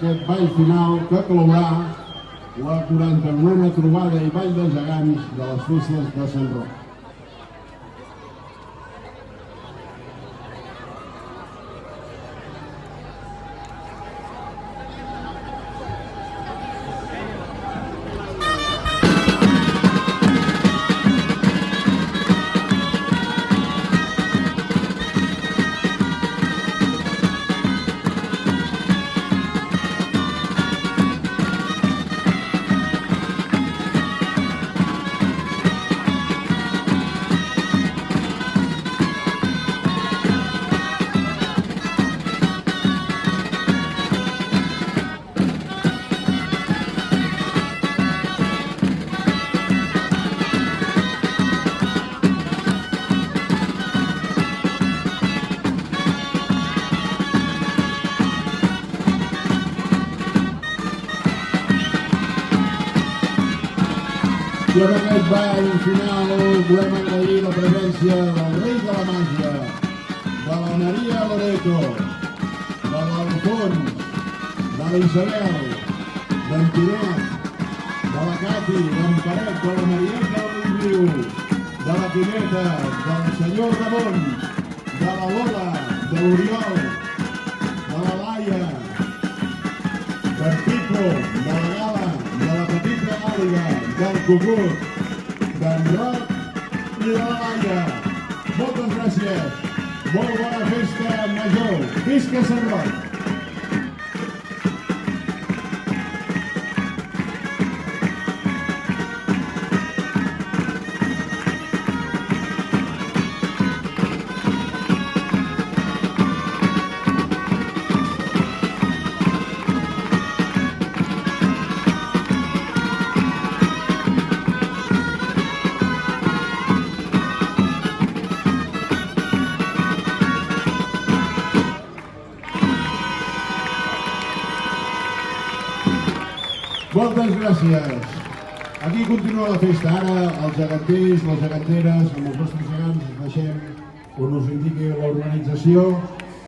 Aquest ball final que clourà la 49a trobada i ball dels gegants de les festes de Sant Roc. I en aquest ball final volem agrair la presència del rei de la màgia, de la Maria Loreto, de l'Alfons, de la Isabel, d'en Tinet, de la Cati, d'en Paret, de la Marieta de l'Inviu, de la Pineta, del senyor Ramon, de la Lola, de l'Oriol, de la Laia, d'en Pipo, de la Gala, de la Petita Àliga, del Cucut, d'en Roc i de la Laia. Moltes gràcies. Molt bona festa major. Visca Sant Roc! Moltes gràcies. Aquí continua la festa. Ara els geganters, les geganteres, amb els nostres gegants, deixem on us indiqui l'organització